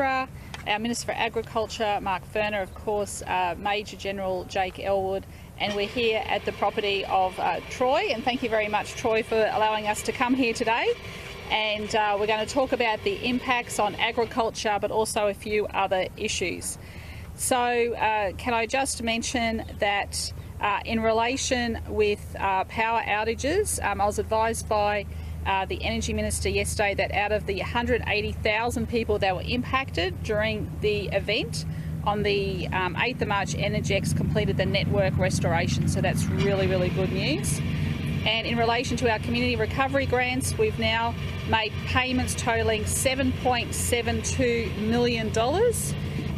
Our Minister for Agriculture, Mark Ferner, of course, Major General Jake Elwood, and we're here at the property of Troy, and thank you very much, Troy, for allowing us to come here today. And we're going to talk about the impacts on agriculture, but also a few other issues. So can I just mention that in relation with power outages, I was advised by the Energy Minister yesterday that out of the 180,000 people that were impacted during the event, on the 8th of March, Energex completed the network restoration, so that's really, really good news. And in relation to our community recovery grants, we've now made payments totalling $7.72 million.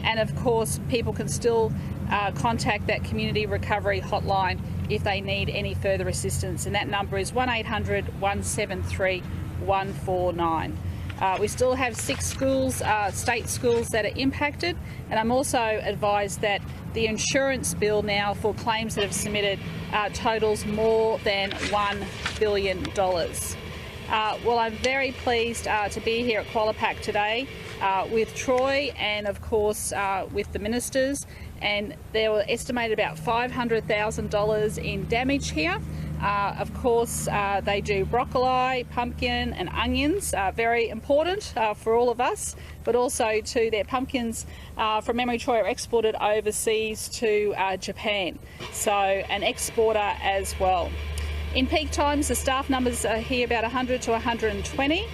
And of course, people can still contact that community recovery hotline if they need any further assistance, and that number is 1-800-173-149. We still have 6 schools, state schools, that are impacted, and I'm also advised that the insurance bill now for claims that have submitted totals more than $1 billion. Well, I'm very pleased to be here at Qualipack today with Troy and, of course, with the ministers. And there were estimated about $500,000 in damage here. Of course, they do broccoli, pumpkin and onions, very important for all of us, but also to their pumpkins from memory, Troy, are exported overseas to Japan, so an exporter as well. In peak times, the staff numbers are here about 100 to 120,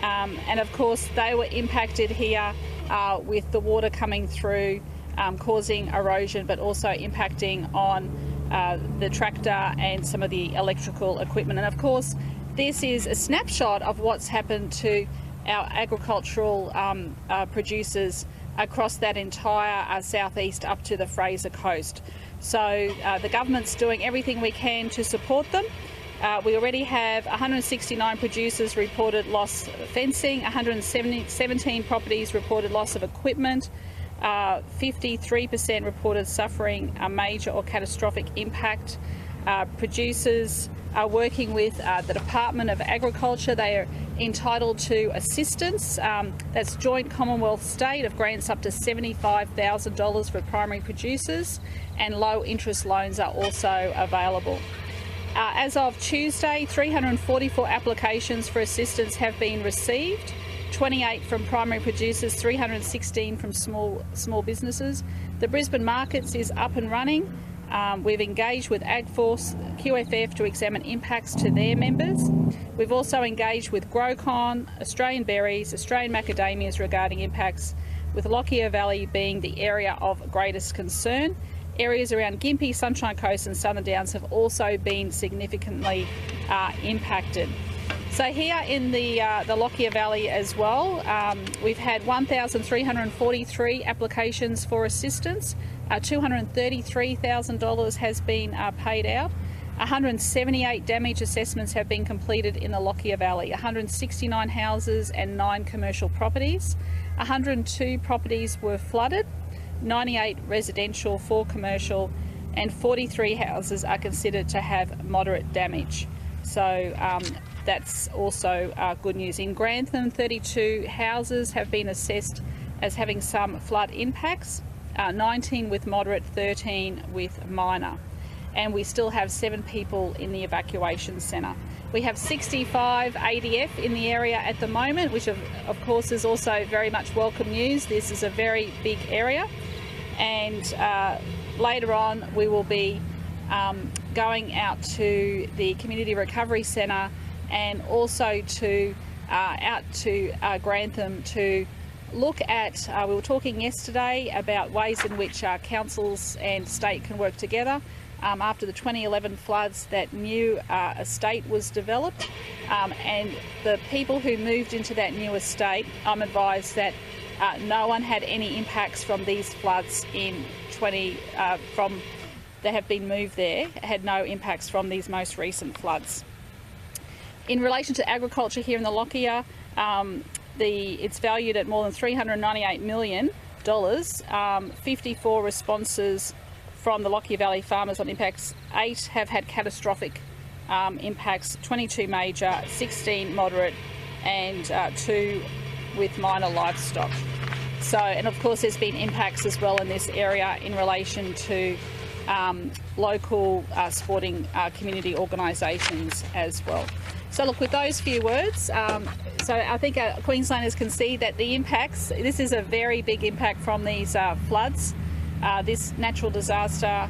and of course they were impacted here with the water coming through, causing erosion, but also impacting on the tractor and some of the electrical equipment. And of course, this is a snapshot of what's happened to our agricultural producers across that entire southeast up to the Fraser Coast. So the government's doing everything we can to support them. We already have 169 producers reported loss of fencing, 117 properties reported loss of equipment, 53% reported suffering a major or catastrophic impact. Producers are working with the Department of Agriculture. They are entitled to assistance. That's joint Commonwealth state of grants up to $75,000 for primary producers, and low interest loans are also available. As of Tuesday, 344 applications for assistance have been received. 28 from primary producers, 316 from small businesses. The Brisbane markets is up and running. We've engaged with AgForce, QFF, to examine impacts to their members. We've also engaged with GrowCon, Australian Berries, Australian Macadamias regarding impacts, with Lockyer Valley being the area of greatest concern. Areas around Gympie, Sunshine Coast and Southern Downs have also been significantly impacted. So here in the Lockyer Valley as well, we've had 1,343 applications for assistance. $233,000 has been paid out. 178 damage assessments have been completed in the Lockyer Valley. 169 houses and 9 commercial properties. 102 properties were flooded. 98 residential, 4 commercial, and 43 houses are considered to have moderate damage. So that's also good news. In Grantham, 32 houses have been assessed as having some flood impacts, 19 with moderate, 13 with minor. And we still have 7 people in the evacuation centre. We have 65 ADF in the area at the moment, which of course is also very much welcome news. This is a very big area. And later on we will be going out to the Community Recovery Centre and also to out to Grantham to look at, we were talking yesterday about ways in which councils and state can work together. After the 2011 floods, that new estate was developed, and the people who moved into that new estate, I'm advised that no one had any impacts from these floods in that have been moved there, had no impacts from these most recent floods. In relation to agriculture here in the Lockyer, it's valued at more than $398 million. 54 responses from the Lockyer Valley farmers on impacts. 8 have had catastrophic impacts, 22 major, 16 moderate, and 2 with minor livestock. So, and of course there's been impacts as well in this area in relation to local sporting community organisations as well. So look, with those few words, so I think Queenslanders can see that the impacts, this is a very big impact from these floods. This natural disaster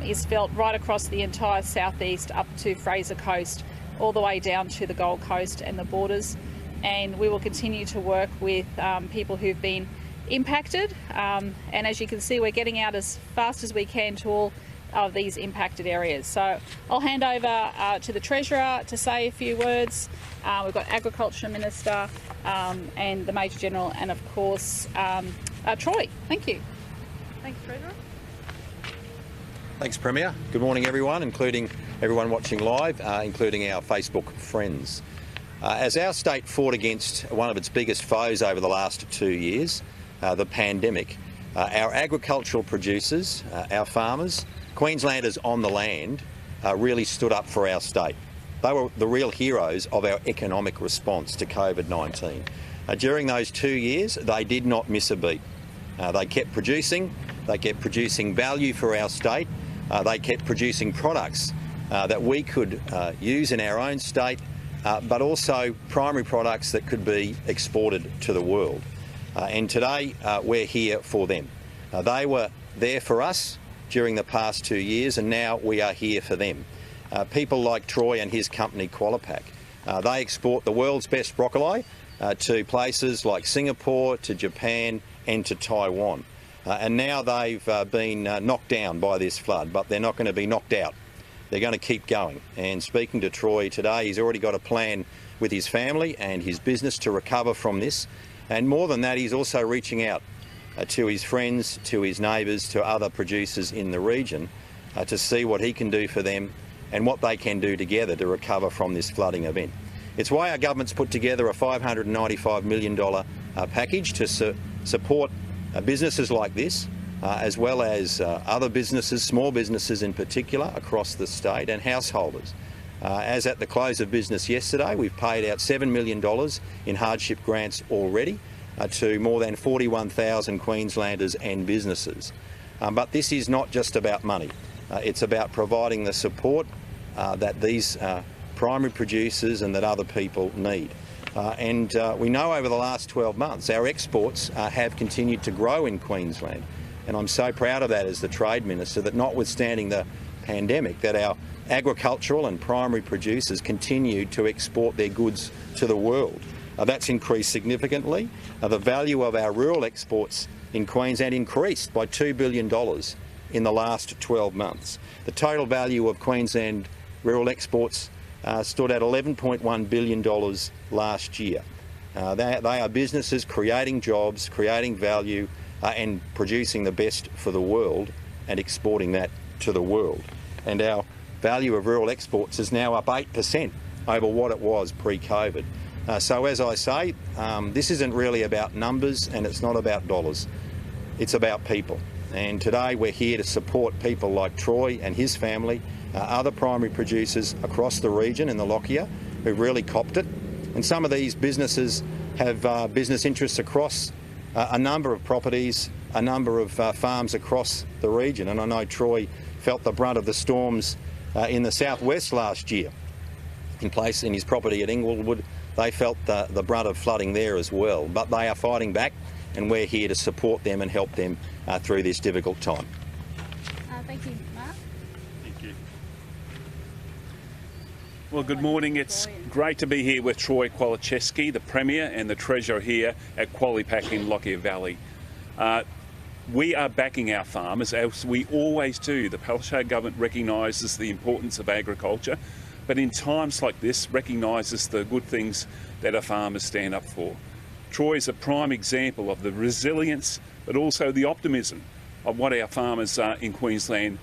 is felt right across the entire southeast up to Fraser Coast, all the way down to the Gold Coast and the borders. And we will continue to work with people who've been impacted. And as you can see, we're getting out as fast as we can to all of these impacted areas. So I'll hand over to the Treasurer to say a few words. We've got Agriculture Minister and the Major General, and of course Troy. Thank you. Thanks, Treasurer. Thanks, Premier. Good morning, everyone, including everyone watching live, including our Facebook friends. As our state fought against one of its biggest foes over the last 2 years, the pandemic, our agricultural producers, our farmers, Queenslanders on the land, really stood up for our state. They were the real heroes of our economic response to COVID-19. During those 2 years, they did not miss a beat. They kept producing value for our state. They kept producing products that we could use in our own state, but also primary products that could be exported to the world. And today we're here for them. They were there for us during the past 2 years, and now we are here for them. People like Troy and his company Qualipack. They export the world's best broccoli to places like Singapore, to Japan and to Taiwan. And now they've been knocked down by this flood, but they're not going to be knocked out. They're going to keep going. And speaking to Troy today, he's already got a plan with his family and his business to recover from this. And more than that, he's also reaching out to his friends, to his neighbours, to other producers in the region to see what he can do for them and what they can do together to recover from this flooding event. It's why our government's put together a $595 million package to support businesses like this, as well as other businesses, small businesses in particular, across the state, and householders. As at the close of business yesterday, we've paid out $7 million in hardship grants already to more than 41,000 Queenslanders and businesses. But this is not just about money. It's about providing the support that these primary producers and that other people need. And we know over the last 12 months our exports have continued to grow in Queensland. And I'm so proud of that as the Trade Minister, that notwithstanding the pandemic, that our agricultural and primary producers continue to export their goods to the world. That's increased significantly. The value of our rural exports in Queensland increased by $2 billion in the last 12 months. The total value of Queensland rural exports stood at $11.1 billion last year. They are businesses creating jobs, creating value and producing the best for the world and exporting that to the world. And our value of rural exports is now up 8% over what it was pre-COVID. So as I say, this isn't really about numbers and it's not about dollars. It's about people. And today we're here to support people like Troy and his family, other primary producers across the region in the Lockyer who've really copped it. And some of these businesses have business interests across a number of properties, a number of farms across the region. And I know Troy felt the brunt of the storms in the southwest last year. In his property at Inglewood, they felt the brunt of flooding there as well. But they are fighting back, and we're here to support them and help them through this difficult time. Thank you, Mark. Thank you. Well, good morning. It's great to be here with Troy Palaszczuk, the Premier and the Treasurer here at Qualipack in Lockyer Valley. We are backing our farmers, as we always do. The Palaszczuk government recognises the importance of agriculture, but in times like this recognises the good things that our farmers stand up for. Troy is a prime example of the resilience, but also the optimism of what our farmers in Queensland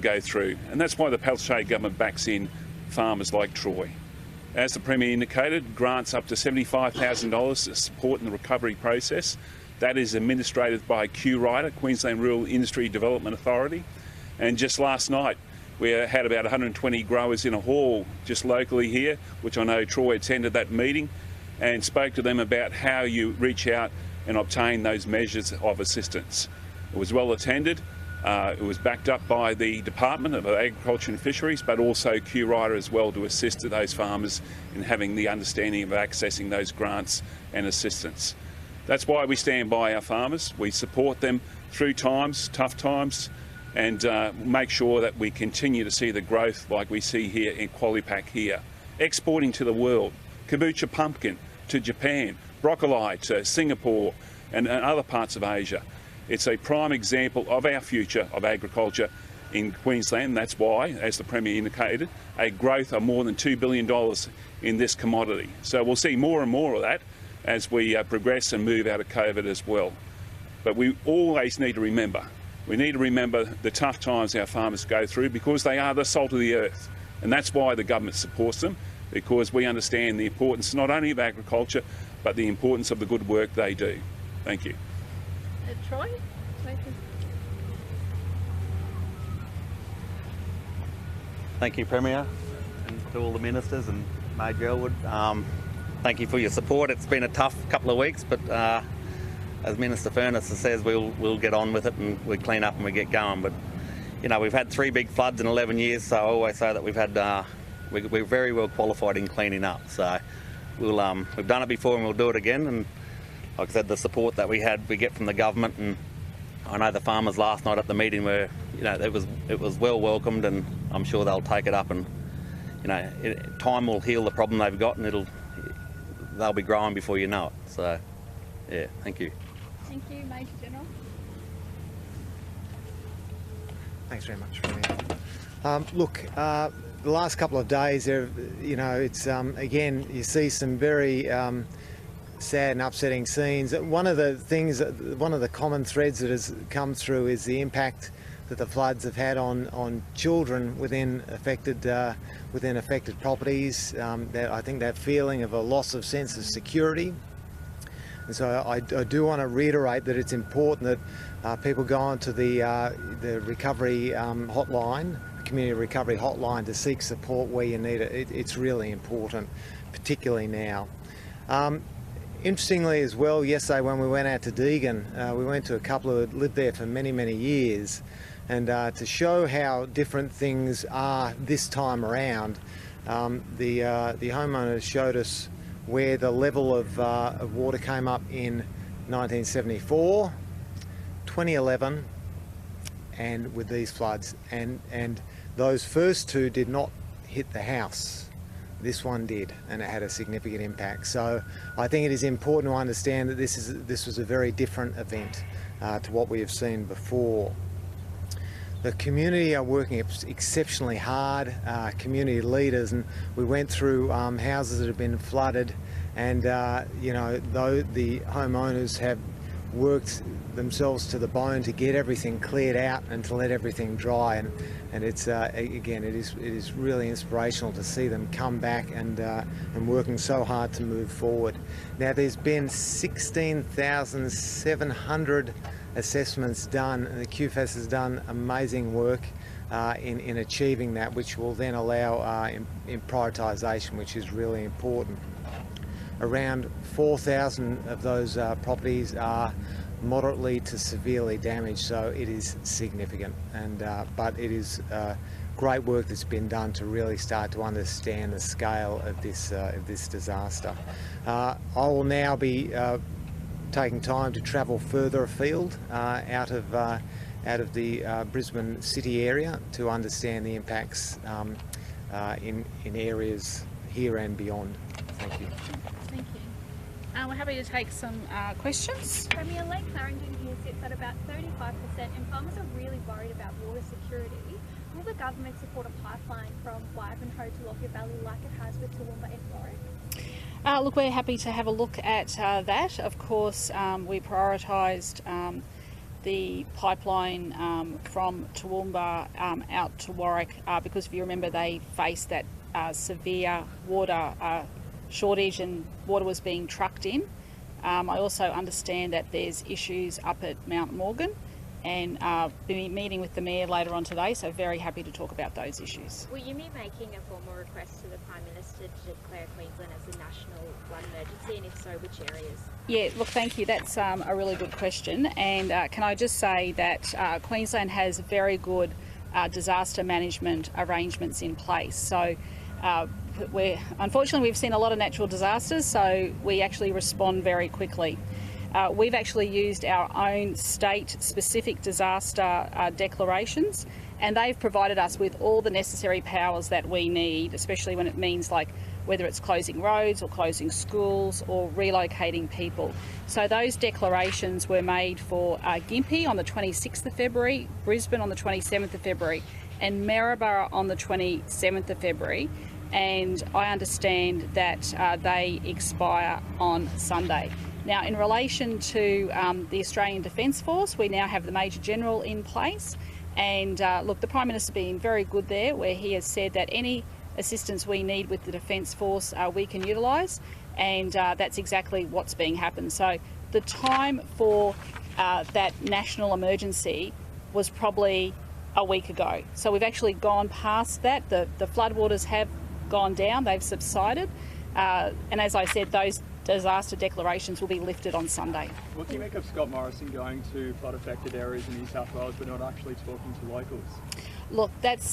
go through. And that's why the Palaszczuk government backs in farmers like Troy. As the Premier indicated, grants up to $75,000 to support in the recovery process. That is administrated by QRIDA, Queensland Rural Industry Development Authority. And just last night, we had about 120 growers in a hall just locally here, which I know Troy attended that meeting and spoke to them about how you reach out and obtain those measures of assistance. It was well attended. It was backed up by the Department of Agriculture and Fisheries, but also QRIDA as well, to assist those farmers in having the understanding of accessing those grants and assistance. That's why we stand by our farmers. We support them through times, tough times, and make sure that we continue to see the growth like we see here in QualiPack here. Exporting to the world, kombucha pumpkin to Japan, broccoli to Singapore and other parts of Asia. It's a prime example of our future of agriculture in Queensland, and that's why, as the Premier indicated, a growth of more than $2 billion in this commodity. So we'll see more and more of that as we progress and move out of COVID as well. But we always need to remember, the tough times our farmers go through, because they are the salt of the earth. And that's why the government supports them, because we understand the importance not only of agriculture, but the importance of the good work they do. Thank you. Troy? Thank you, Premier, and to all the ministers and Major Elwood. Thank you for your support. It's been a tough couple of weeks, but as Minister Furness says, we'll get on with it and we clean up and we get going. But you know, we've had 3 big floods in 11 years, so I always say that we're very well qualified in cleaning up. So we've done it before and we'll do it again. And like I said, the support that we get from the government, and I know the farmers last night at the meeting were, you know, it was well welcomed, and I'm sure they'll take it up, and you know, time will heal the problem they've got, and they'll be growing before you know it. So yeah, thank you. Thank you, Major General. Thanks very much, Premier. Look, the last couple of days, you know, it's again, you see some very sad and upsetting scenes. One of the common threads that has come through is the impact that the floods have had on children within affected properties. I think that feeling of a loss of sense of security. And so I do want to reiterate that it's important that people go onto the recovery hotline, community recovery hotline, to seek support where you need it. It's really important, particularly now. Interestingly as well, yesterday when we went out to Deagon, we went to a couple who had lived there for many, many years, and to show how different things are this time around, the homeowners showed us where the level of water came up in 1974, 2011, and with these floods, and those first two did not hit the house. This one did, and it had a significant impact. So I think it is important to understand that this was a very different event to what we have seen before. The community are working exceptionally hard, community leaders, and we went through houses that have been flooded, and you know, though the homeowners have worked themselves to the bone to get everything cleared out and to let everything dry, and it's again, it is really inspirational to see them come back and working so hard to move forward. Now, there's been 16,700 assessments done, and the QFAS has done amazing work in achieving that, which will then allow in prioritisation, which is really important. Around 4,000 of those properties are moderately to severely damaged, so it is significant. And but it is great work that's been done to really start to understand the scale of this disaster. I will now be taking time to travel further afield out of the Brisbane city area to understand the impacts in areas here and beyond. Thank you. Thank you. We're happy to take some questions. Premier, Lake Clarendon here sits at about 35%, and farmers are really worried about water security. Will the government support a pipeline from Ivanhoe to Lockyer Valley like it has with Toowoomba and Warwick? Look, we're happy to have a look at that. Of course, we prioritised the pipeline from Toowoomba out to Warwick because if you remember, they faced that severe water shortage and water was being trucked in. I also understand that there's issues up at Mount Morgan and be meeting with the Mayor later on today, so very happy to talk about those issues. Will you be making a formal request to the Prime Minister to declare Queensland as a national flood emergency, and if so, which areas? Yeah, look, thank you. That's a really good question. And can I just say that Queensland has very good disaster management arrangements in place. So unfortunately, we've seen a lot of natural disasters, so we actually respond very quickly. We've actually used our own state-specific disaster declarations, and they've provided us with all the necessary powers that we need, especially when it means like whether it's closing roads or closing schools or relocating people. So those declarations were made for Gympie on the 26th of February, Brisbane on the 27th of February, and Maryborough on the 27th of February. And I understand that they expire on Sunday. Now, in relation to the Australian Defence Force, we now have the Major General in place. And look, the Prime Minister's been very good there, where he has said that any assistance we need with the Defence Force we can utilise, and that's exactly what's being happened. So the time for that national emergency was probably a week ago. So we've actually gone past that. The floodwaters have gone down, they've subsided. And as I said, those disaster declarations will be lifted on Sunday. What do you make of Scott Morrison going to flood-affected areas in New South Wales but not actually talking to locals? Look,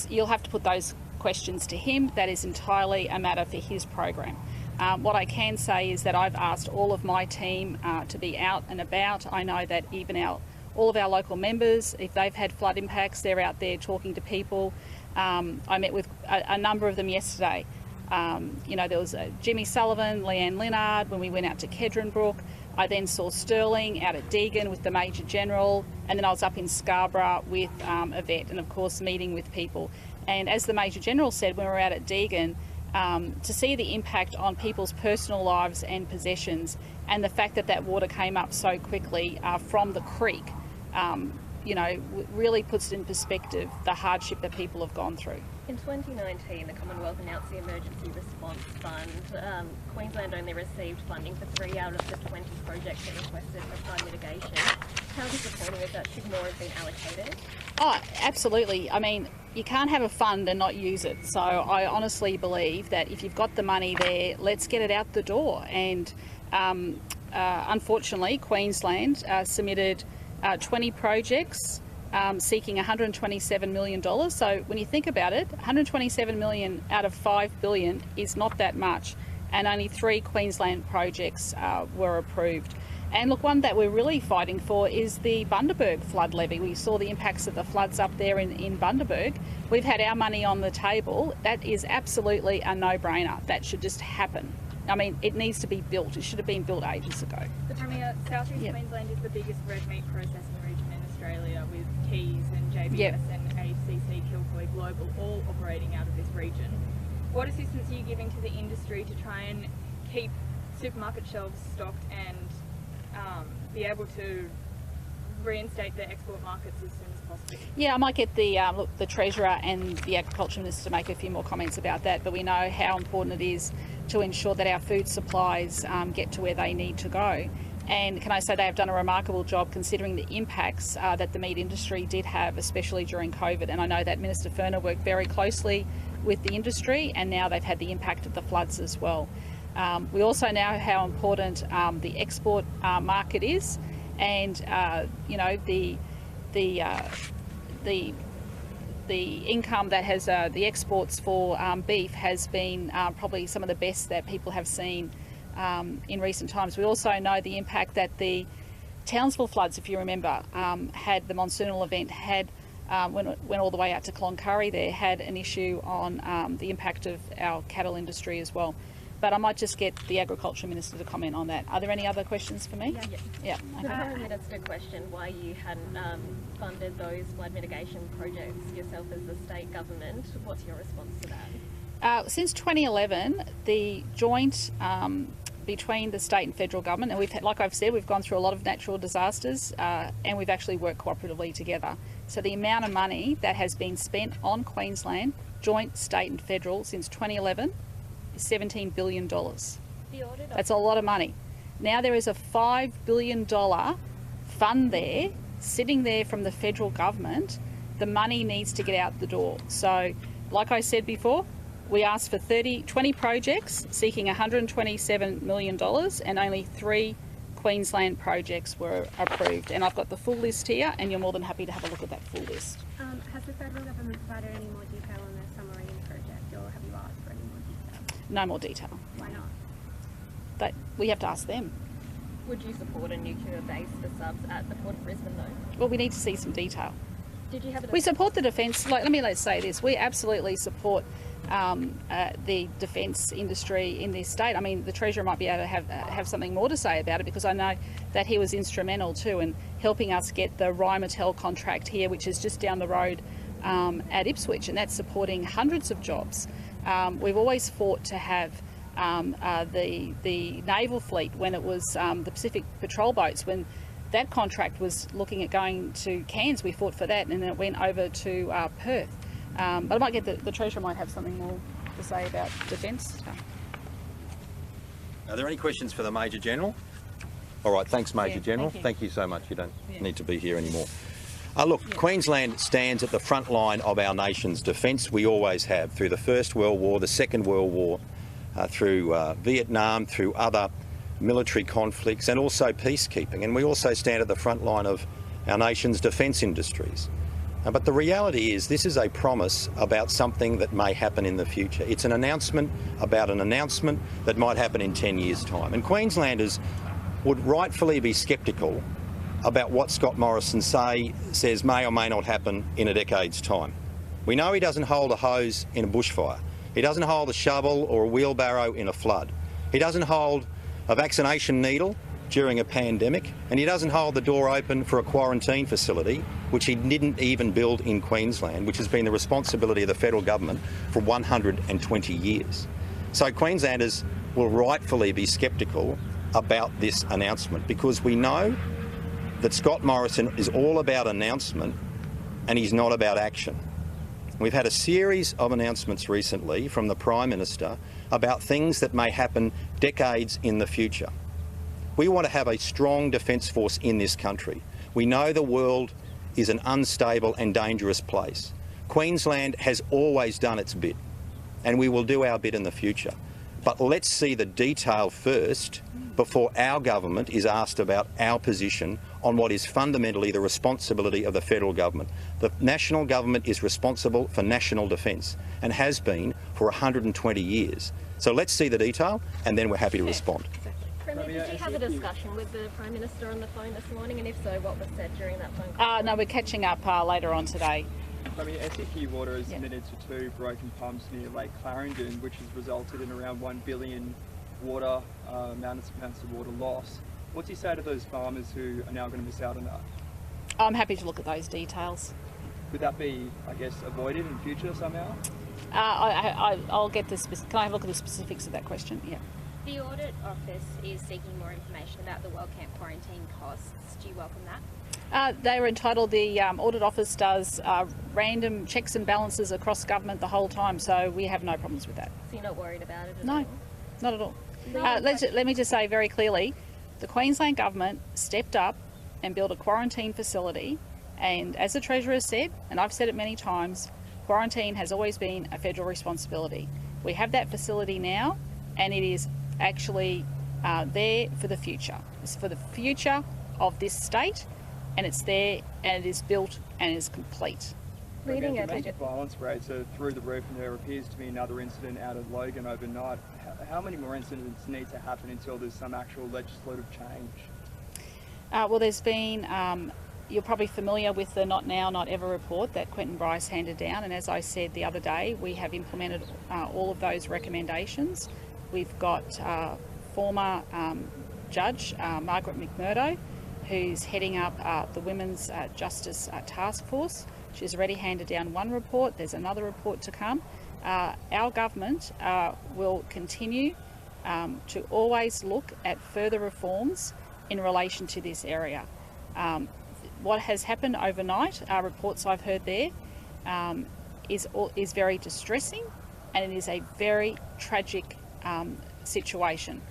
you'll have to put those questions to him. That is entirely a matter for his program. What I can say is that I've asked all of my team to be out and about. I know that even all of our local members, if they've had flood impacts, they're out there talking to people. I met with a number of them yesterday. There was Jimmy Sullivan, Leanne Linnard when we went out to Kedron Brook. I then saw Sterling out at Deagon with the Major General, and then I was up in Scarborough with Yvette, and of course meeting with people. And as the Major General said when we were out at Deagon, to see the impact on people's personal lives and possessions, and the fact that that water came up so quickly from the creek, really puts in perspective the hardship that people have gone through. In 2019, the Commonwealth announced the Emergency Response Fund. Queensland only received funding for 3 out of the 20 projects that requested for flood mitigation. How disappointing is that? Should more have been allocated? Oh, absolutely. I mean, you can't have a fund and not use it. So I honestly believe that if you've got the money there, let's get it out the door. And unfortunately, Queensland submitted 20 projects seeking $127 million. So when you think about it, $127 million out of $5 billion is not that much, and only 3 Queensland projects were approved. And look, one that we're really fighting for is the Bundaberg flood levy. We saw the impacts of the floods up there in Bundaberg. We've had our money on the table. That is absolutely a no-brainer. That should just happen. I mean, it needs to be built. It should have been built ages ago. The Premier, South East Queensland is the biggest red meat processing region in Australia, with Keys and JBS and ACC Kilcoy Global all operating out of this region. What assistance are you giving to the industry to try and keep supermarket shelves stocked and be able to reinstate their export markets as soon as possible? Yeah, I might get the Treasurer and the Agriculture Minister to make a few more comments about that, but we know how important it is to ensure that our food supplies get to where they need to go. And can I say they have done a remarkable job considering the impacts that the meat industry did have, especially during COVID. And I know that Minister Furner worked very closely with the industry, and now they've had the impact of the floods as well. We also know how important the export market is, and the income that has the exports for beef has been probably some of the best that people have seen in recent times. We also know the impact that the Townsville floods, if you remember, had the monsoonal event, when it went all the way out to Cloncurry there, had an issue on the impact of our cattle industry as well. But I might just get the Agriculture Minister to comment on that. Are there any other questions for me? Yeah. Okay. The Prime Minister questioned why you hadn't funded those flood mitigation projects yourself as the state government. What's your response to that? Since 2011, the joint between the state and federal government, and we've had, like I've said, we've gone through a lot of natural disasters, and we've actually worked cooperatively together. So the amount of money that has been spent on Queensland, joint, state and federal, since 2011 is $17 billion. That's a lot of money. Now there is a $5 billion fund there sitting there from the federal government, the money needs to get out the door. So, like I said before, we asked for 20 projects seeking $127 million, and only 3 Queensland projects were approved. And I've got the full list here, and you're more than happy to have a look at that full list. Has the federal government provided any more detail on the submarine project, or have you asked for any more detail? No more detail. Why not? But we have to ask them. Would you support a nuclear base for subs at the Port of Brisbane though? Well, we need to see some detail. Did you have a We support the defence. Let's say this: we absolutely support the defence industry in this state. I mean, the Treasurer might be able to have something more to say about it, because I know that he was instrumental too in helping us get the Rheinmetall contract here, which is just down the road at Ipswich, and that's supporting hundreds of jobs. We've always fought to have the naval fleet when it was the Pacific patrol boats. When that contract was looking at going to Cairns, we fought for that, and then it went over to Perth. But I might get the Treasurer might have something more to say about defence stuff. Are there any questions for the Major General? All right, thanks, Major General. Thank you so much. You don't need to be here anymore. Look, Queensland stands at the front line of our nation's defence. We always have, through the First World War, the Second World War, through Vietnam, through other military conflicts, and also peacekeeping. And we also stand at the front line of our nation's defence industries. But the reality is, this is a promise about something that may happen in the future. It's an announcement about an announcement that might happen in 10 years' time. And Queenslanders would rightfully be sceptical about what Scott Morrison says may or may not happen in a decade's time. We know he doesn't hold a hose in a bushfire. He doesn't hold a shovel or a wheelbarrow in a flood. He doesn't hold a vaccination needle during a pandemic, and he doesn't hold the door open for a quarantine facility, which he didn't even build in Queensland, which has been the responsibility of the federal government for 120 years. So Queenslanders will rightfully be sceptical about this announcement, because we know that Scott Morrison is all about announcement and he's not about action. We've had a series of announcements recently from the Prime Minister about things that may happen decades in the future. We want to have a strong defence force in this country. We know the world is an unstable and dangerous place. Queensland has always done its bit, and we will do our bit in the future. But let's see the detail first before our government is asked about our position on what is fundamentally the responsibility of the federal government. The national government is responsible for national defence and has been for 120 years. So let's see the detail, and then we're happy to respond. Premier, did you have a discussion with the Prime Minister on the phone this morning, and if so, what was said during that phone call? No, we're catching up later on today. SEQ Water has admitted to 2 broken pumps near Lake Clarendon, which has resulted in around 1 billion amounts of water loss. What do you say to those farmers who are now going to miss out on that? I'm happy to look at those details. Could that be, I guess, avoided in future somehow? I'll get this. Can I have a look at the specifics of that question? Yeah. The Audit Office is seeking more information about the Wellcamp quarantine costs. Do you welcome that? They are entitled. The Audit Office does random checks and balances across government the whole time, so we have no problems with that. So you're not worried about it at No, all? not at all. Let me just say very clearly, the Queensland government stepped up and built a quarantine facility, and as the Treasurer said, and I've said it many times, quarantine has always been a federal responsibility. We have that facility now, and it is actually there for the future. It's for the future of this state, and it's there, and it is built and is complete. Domestic violence rates are through the roof, and there appears to be another incident out of Logan overnight. How many more incidents need to happen until there's some actual legislative change? Well, there's been, you're probably familiar with the Not Now, Not Ever report that Quentin Bryce handed down, and as I said the other day, we have implemented all of those recommendations. We've got former Judge Margaret McMurdo, who's heading up the Women's Justice Task Force. She's already handed down one report. There's another report to come. Our government will continue to always look at further reforms in relation to this area. What has happened overnight, reports I've heard there, is very distressing, and it is a very tragic situation.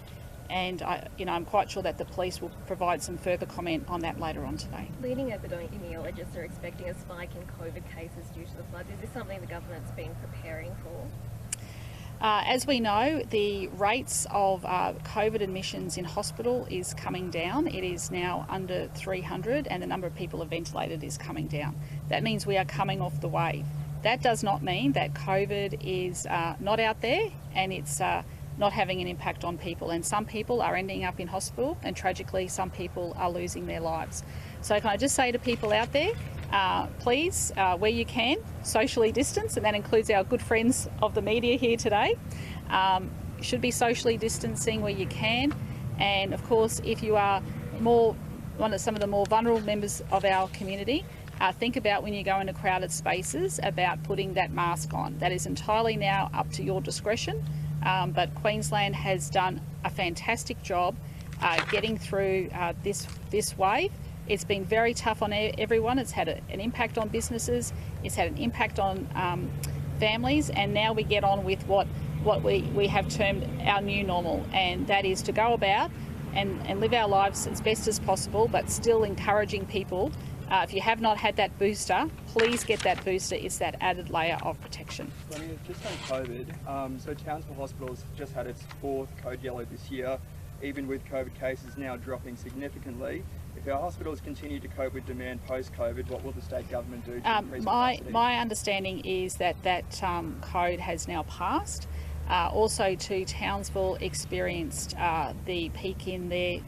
and I'm quite sure that the police will provide some further comment on that later on today. Leading epidemiologists are expecting a spike in COVID cases due to the floods. Is this something the government's been preparing for? As we know, the rates of COVID admissions in hospital is coming down. It is now under 300 and the number of people ventilated is coming down. That means we are coming off the wave. That does not mean that COVID is not out there and it's not having an impact on people. And some people are ending up in hospital and tragically some people are losing their lives. So can I just say to people out there, please, where you can, socially distance, and that includes our good friends of the media here today. You should be socially distancing where you can, and of course, if you are some of the more vulnerable members of our community, think about when you go into crowded spaces about putting that mask on. That is entirely now up to your discretion, but Queensland has done a fantastic job getting through this wave. It's been very tough on everyone. It's had an impact on businesses. It's had an impact on families. And now we get on with what we have termed our new normal. And that is to go about and live our lives as best as possible, but still encouraging people. If you have not had that booster, please get that booster. It's that added layer of protection. I mean, just on COVID, so Townsville Hospital's just had its 4th code yellow this year, even with COVID cases now dropping significantly. If our hospitals continue to cope with demand post-COVID, what will the state government do to increase capacity? My understanding is that code has now passed. Also, Townsville experienced the peak in their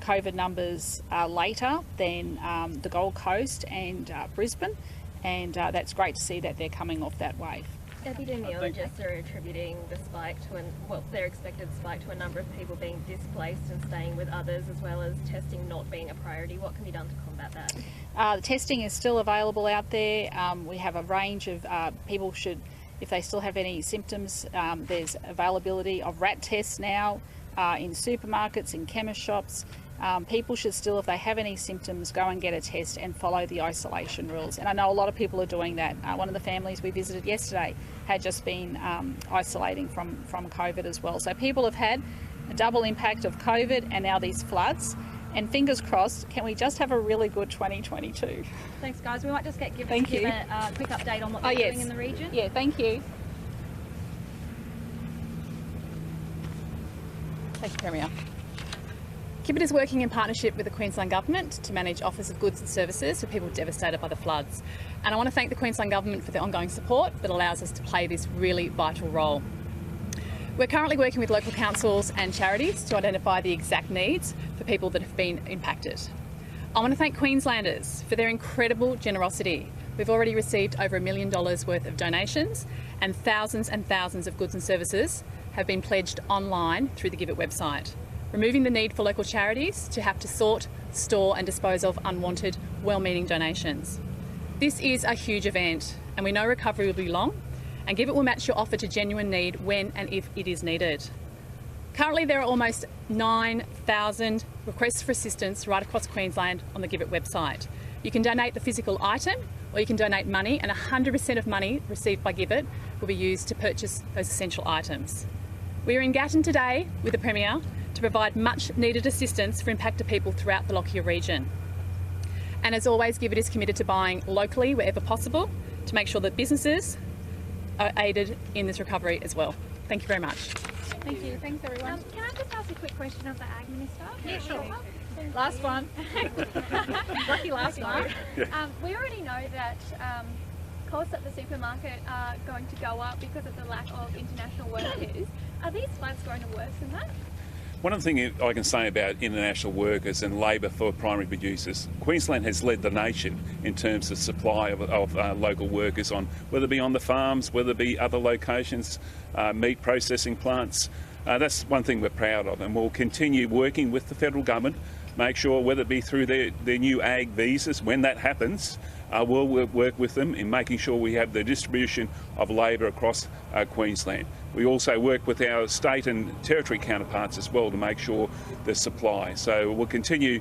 COVID numbers later than the Gold Coast and Brisbane, and that's great to see that they're coming off that wave. Epidemiologists are attributing the spike to their expected spike to a number of people being displaced and staying with others, as well as testing not being a priority. What can be done to combat that? The testing is still available out there. We have a range of people should, if they still have any symptoms, there's availability of RAT tests now in supermarkets, in chemist shops. People should still, if they have any symptoms, go and get a test and follow the isolation rules. And I know a lot of people are doing that. One of the families we visited yesterday had just been isolating from COVID as well. So people have had a double impact of COVID and now these floods. And fingers crossed, can we just have a really good 2022? Thanks, guys. We might just give a quick update on what they're doing in the region. Yeah, thank you. Thank you, Premier. Kibit is working in partnership with the Queensland Government to manage offers of goods and services for people devastated by the floods. And I want to thank the Queensland Government for the ongoing support that allows us to play this really vital role. We're currently working with local councils and charities to identify the exact needs for people that have been impacted. I want to thank Queenslanders for their incredible generosity. We've already received over $1 million worth of donations, and thousands of goods and services have been pledged online through the Give It website, removing the need for local charities to have to sort, store and dispose of unwanted, well-meaning donations. This is a huge event and we know recovery will be long, and Give It will match your offer to genuine need when and if it is needed. Currently there are almost 9,000 requests for assistance right across Queensland on the Give It website. You can donate the physical item or you can donate money, and 100% of money received by Give It will be used to purchase those essential items. We are in Gatton today with the Premier to provide much needed assistance for impacted people throughout the Lockyer region. And as always, Give It is committed to buying locally wherever possible to make sure that businesses are aided in this recovery as well. Thank you very much. Thank you. Thanks, everyone. Can I just ask a quick question of the Ag Minister? Yeah, sure. Last one. Lucky last one. We already know that costs at the supermarket are going to go up because of the lack of international workers. Are these floods going to worsen that? One of the things I can say about international workers and labour for primary producers, Queensland has led the nation in terms of supply of local workers, on whether it be on the farms, whether it be other locations, meat processing plants. That's one thing we're proud of, and we'll continue working with the federal government, make sure whether it be through their new ag visas, when that happens, we'll work with them in making sure we have the distribution of labour across Queensland. We also work with our state and territory counterparts as well to make sure there's supply. So we'll continue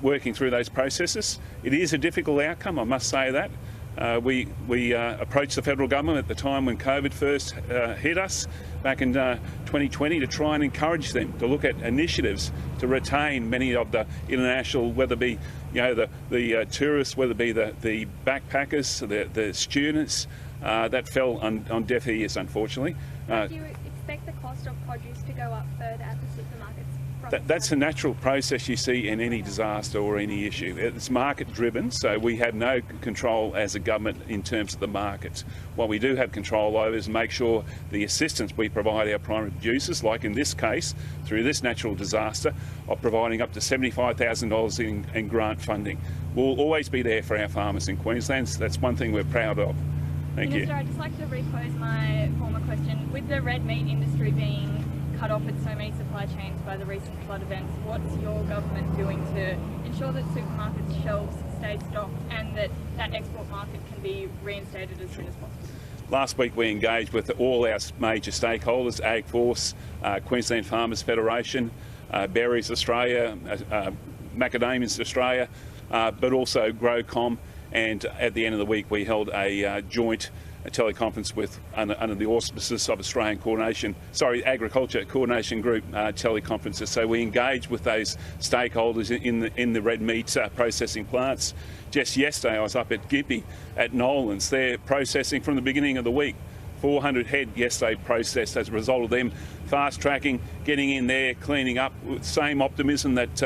working through those processes. It is a difficult outcome, I must say that. We approached the federal government at the time when COVID first hit us back in 2020 to try and encourage them to look at initiatives to retain many of the international, whether it be the tourists, whether it be the backpackers, the students. That fell on deaf ears, unfortunately. Do you expect the cost of produce to go up further at the supermarkets? That's a natural process you see in any disaster or any issue. It's market driven, so we have no control as a government in terms of the markets. What we do have control over is make sure the assistance we provide our primary producers, like in this case, through this natural disaster, of providing up to $75,000 in grant funding. We'll always be there for our farmers in Queensland. That's one thing we're proud of. Thank you. Minister, I'd just like to repose my former question. With the red meat industry being cut off at so many supply chains by the recent flood events, what's your government doing to ensure that supermarkets' shelves stay stocked and that export market can be reinstated as soon as possible? Last week we engaged with all our major stakeholders, AgForce, Queensland Farmers Federation, Berries Australia, Macadamias Australia, but also GrowCom. And at the end of the week, we held a joint teleconference with under the auspices of Agriculture Coordination Group teleconferences. So we engaged with those stakeholders in the red meat processing plants. Just yesterday, I was up at Gippy at Nolan's. They're processing from the beginning of the week. 400 head yesterday processed as a result of them fast-tracking, getting in there, cleaning up with the same optimism that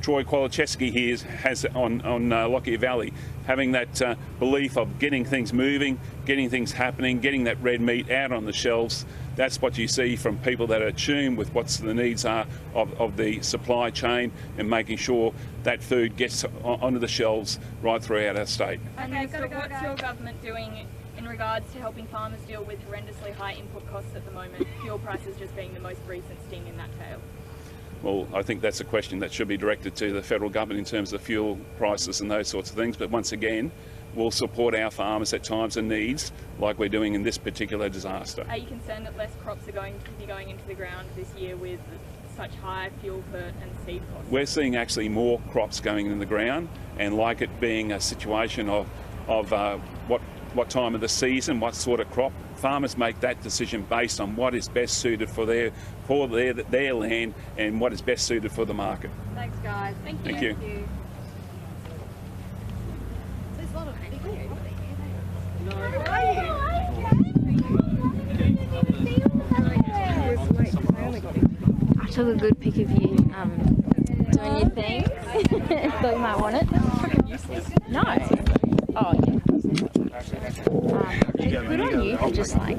Troy Kowalczewski here has on Lockyer Valley, having that belief of getting things moving, getting things happening, getting that red meat out on the shelves. That's what you see from people that are attuned with what the needs are of the supply chain and making sure that food gets onto the shelves right throughout our state. Okay, so what's your government doing in regards to helping farmers deal with horrendously high input costs at the moment, fuel prices just being the most recent sting in that tail? Well, I think that's a question that should be directed to the federal government in terms of fuel prices and those sorts of things. But once again, we'll support our farmers at times and needs, like we're doing in this particular disaster. Are you concerned that less crops are going to be going into the ground this year with such high fuel and seed costs? We're seeing actually more crops going in the ground, and like it being a situation of what time of the season, what sort of crop. Farmers make that decision based on what is best suited for their land and what is best suited for the market. Thanks, guys. Thank you. Thank you. Thank you. There's a lot of video. I took a good pic of you doing your thing. Thought you might want it. No. Oh, yeah. Good on you for just like